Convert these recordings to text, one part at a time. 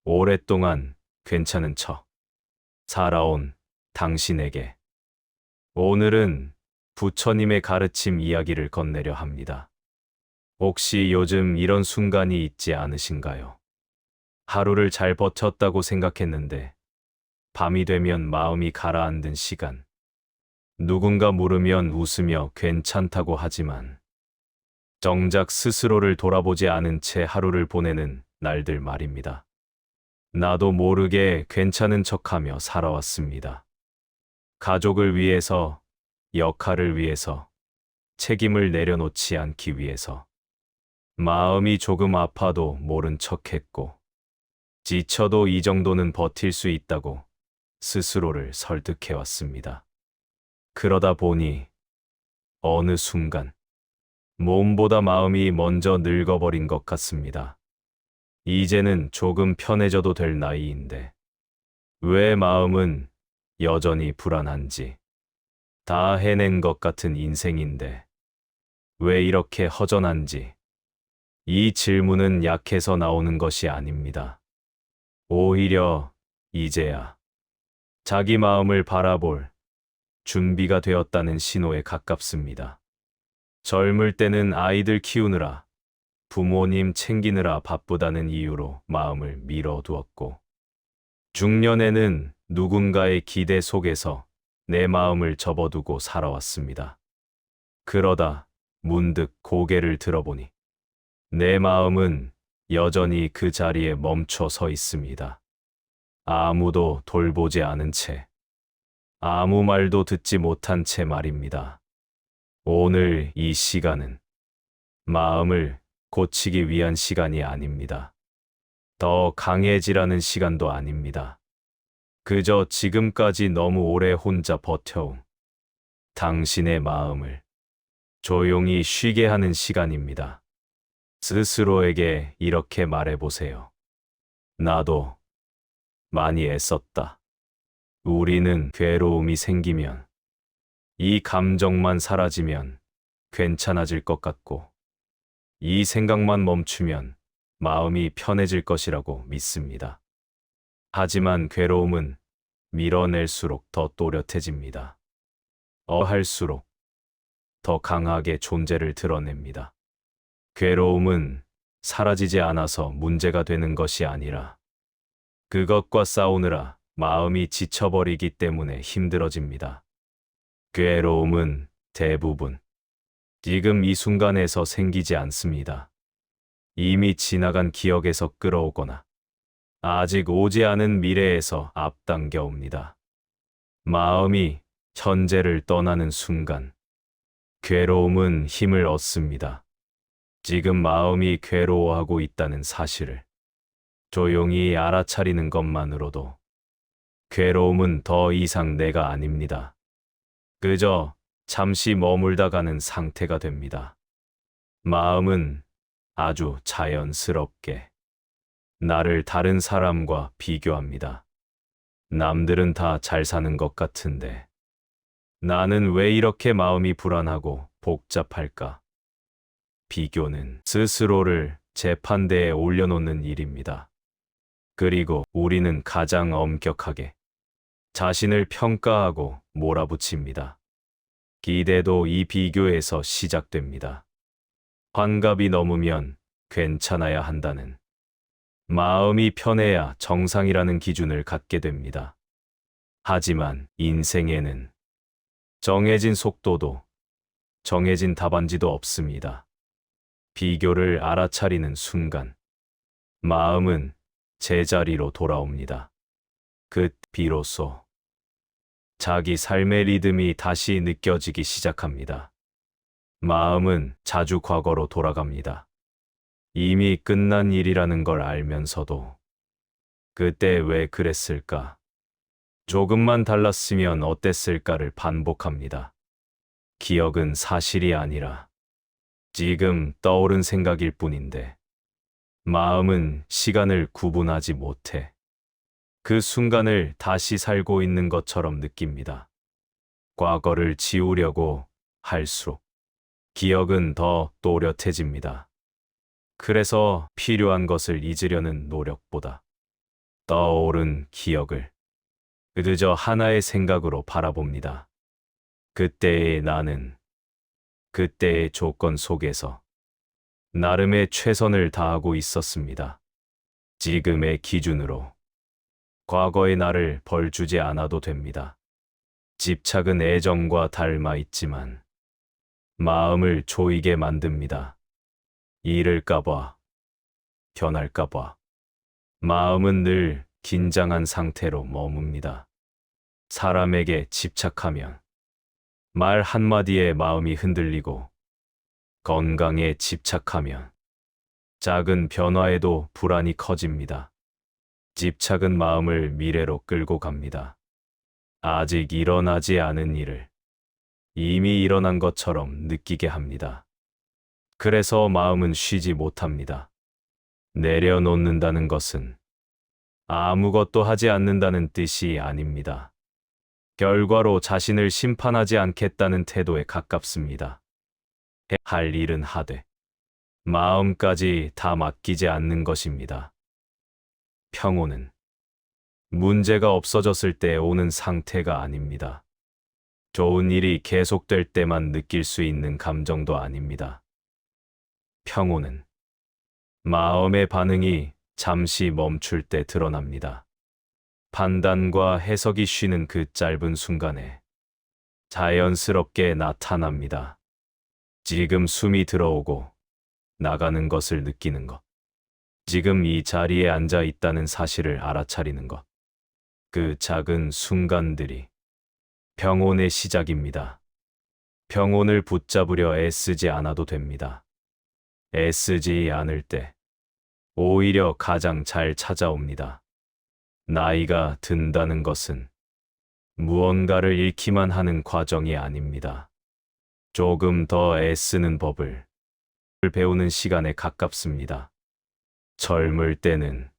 오랫동안 괜찮은 척 살아온 당신에게 오늘은 부처님의 가르침 이야기를 건네려 합니다. 혹시 요즘 이런 순간이 있지 않으신가요? 하루를 잘 버텼다고 생각했는데 밤이 되면 마음이 가라앉은 시간. 누군가 물으면 웃으며 괜찮다고 하지만 정작 스스로를 돌아보지 않은 채 하루를 보내는 날들 말입니다. 나도 모르게 괜찮은 척하며 살아왔습니다. 가족을 위해서, 역할을 위해서, 책임을 내려놓지 않기 위해서. 마음이 조금 아파도 모른 척했고, 지쳐도 이 정도는 버틸 수 있다고 스스로를 설득해왔습니다. 그러다 보니 어느 순간 몸보다 마음이 먼저 늙어버린 것 같습니다. 이제는 조금 편해져도 될 나이인데 왜 마음은 여전히 불안한지, 다 해낸 것 같은 인생인데 왜 이렇게 허전한지, 이 질문은 약해서 나오는 것이 아닙니다. 오히려 이제야 자기 마음을 바라볼 준비가 되었다는 신호에 가깝습니다. 젊을 때는 아이들 키우느라, 부모님 챙기느라 바쁘다는 이유로 마음을 미뤄두었고, 중년에는 누군가의 기대 속에서 내 마음을 접어두고 살아왔습니다. 그러다 문득 고개를 들어보니 내 마음은 여전히 그 자리에 멈춰 서 있습니다. 아무도 돌보지 않은 채, 아무 말도 듣지 못한 채 말입니다. 오늘 이 시간은 마음을 고치기 위한 시간이 아닙니다. 더 강해지라는 시간도 아닙니다. 그저 지금까지 너무 오래 혼자 버텨온 당신의 마음을 조용히 쉬게 하는 시간입니다. 스스로에게 이렇게 말해보세요. 나도 많이 애썼다. 우리는 괴로움이 생기면, 이 감정만 사라지면 괜찮아질 것 같고, 이 생각만 멈추면 마음이 편해질 것이라고 믿습니다. 하지만 괴로움은 밀어낼수록 더 또렷해집니다. 할수록 더 강하게 존재를 드러냅니다. 괴로움은 사라지지 않아서 문제가 되는 것이 아니라 그것과 싸우느라 마음이 지쳐버리기 때문에 힘들어집니다. 괴로움은 대부분 지금 이 순간에서 생기지 않습니다. 이미 지나간 기억에서 끌어오거나 아직 오지 않은 미래에서 앞당겨 옵니다. 마음이 현재를 떠나는 순간 괴로움은 힘을 얻습니다. 지금 마음이 괴로워하고 있다는 사실을 조용히 알아차리는 것만으로도 괴로움은 더 이상 내가 아닙니다. 그저 잠시 머물다 가는 상태가 됩니다. 마음은 아주 자연스럽게 나를 다른 사람과 비교합니다. 남들은 다 잘 사는 것 같은데 나는 왜 이렇게 마음이 불안하고 복잡할까? 비교는 스스로를 재판대에 올려놓는 일입니다. 그리고 우리는 가장 엄격하게 자신을 평가하고 몰아붙입니다. 기대도 이 비교에서 시작됩니다. 환갑이 넘으면 괜찮아야 한다는, 마음이 편해야 정상이라는 기준을 갖게 됩니다. 하지만 인생에는 정해진 속도도 정해진 답안지도 없습니다. 비교를 알아차리는 순간 마음은 제자리로 돌아옵니다. 비로소 자기 삶의 리듬이 다시 느껴지기 시작합니다. 마음은 자주 과거로 돌아갑니다. 이미 끝난 일이라는 걸 알면서도 그때 왜 그랬을까? 조금만 달랐으면 어땠을까를 반복합니다. 기억은 사실이 아니라 지금 떠오른 생각일 뿐인데 마음은 시간을 구분하지 못해 그 순간을 다시 살고 있는 것처럼 느낍니다. 과거를 지우려고 할수록 기억은 더 또렷해집니다. 그래서 필요한 것을 잊으려는 노력보다 떠오른 기억을 그저 하나의 생각으로 바라봅니다. 그때의 나는 그때의 조건 속에서 나름의 최선을 다하고 있었습니다. 지금의 기준으로 과거의 나를 벌주지 않아도 됩니다. 집착은 애정과 닮아 있지만 마음을 조이게 만듭니다. 잃을까봐, 변할까봐. 마음은 늘 긴장한 상태로 머뭅니다. 사람에게 집착하면 말 한마디에 마음이 흔들리고 건강에 집착하면 작은 변화에도 불안이 커집니다. 집착은 마음을 미래로 끌고 갑니다. 아직 일어나지 않은 일을 이미 일어난 것처럼 느끼게 합니다. 그래서 마음은 쉬지 못합니다. 내려놓는다는 것은 아무것도 하지 않는다는 뜻이 아닙니다. 결과로 자신을 심판하지 않겠다는 태도에 가깝습니다. 할 일은 하되 마음까지 다 맡기지 않는 것입니다. 평온은 문제가 없어졌을 때 오는 상태가 아닙니다. 좋은 일이 계속될 때만 느낄 수 있는 감정도 아닙니다. 평온은 마음의 반응이 잠시 멈출 때 드러납니다. 판단과 해석이 쉬는 그 짧은 순간에 자연스럽게 나타납니다. 지금 숨이 들어오고 나가는 것을 느끼는 것. 지금 이 자리에 앉아 있다는 사실을 알아차리는 것. 그 작은 순간들이 평온의 시작입니다. 평온을 붙잡으려 애쓰지 않아도 됩니다. 애쓰지 않을 때 오히려 가장 잘 찾아옵니다. 나이가 든다는 것은 무언가를 잃기만 하는 과정이 아닙니다. 조금 더 애쓰는 법을 배우는 시간에 가깝습니다. 젊을 때는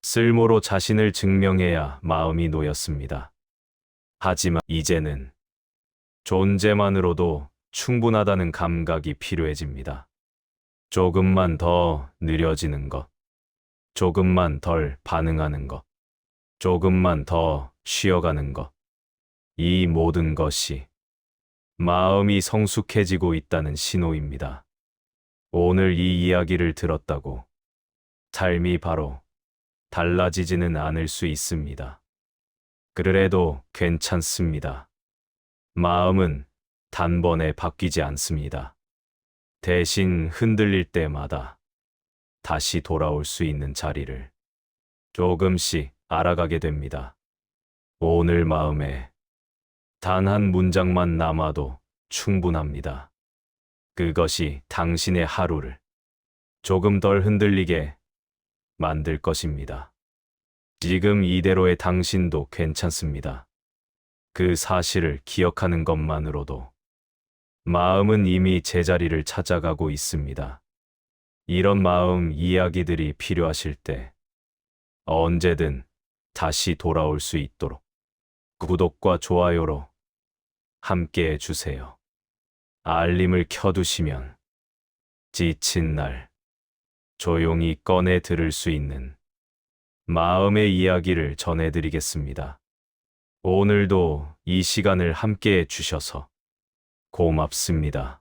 쓸모로 자신을 증명해야 마음이 놓였습니다. 하지만 이제는 존재만으로도 충분하다는 감각이 필요해집니다. 조금만 더 느려지는 것, 조금만 덜 반응하는 것, 조금만 더 쉬어가는 것. 이 모든 것이 마음이 성숙해지고 있다는 신호입니다. 오늘 이 이야기를 들었다고 삶이 바로 달라지지는 않을 수 있습니다. 그래도 괜찮습니다. 마음은 단번에 바뀌지 않습니다. 대신 흔들릴 때마다 다시 돌아올 수 있는 자리를 조금씩 알아가게 됩니다. 오늘 마음에 단 한 문장만 남아도 충분합니다. 그것이 당신의 하루를 조금 덜 흔들리게 만들 것입니다. 지금 이대로의 당신도 괜찮습니다. 그 사실을 기억하는 것만으로도 마음은 이미 제자리를 찾아가고 있습니다. 이런 마음 이야기들이 필요하실 때 언제든 다시 돌아올 수 있도록 구독과 좋아요로 함께 해주세요. 알림을 켜두시면 지친 날 조용히 꺼내 들을 수 있는 마음의 이야기를 전해드리겠습니다. 오늘도 이 시간을 함께 해주셔서 고맙습니다.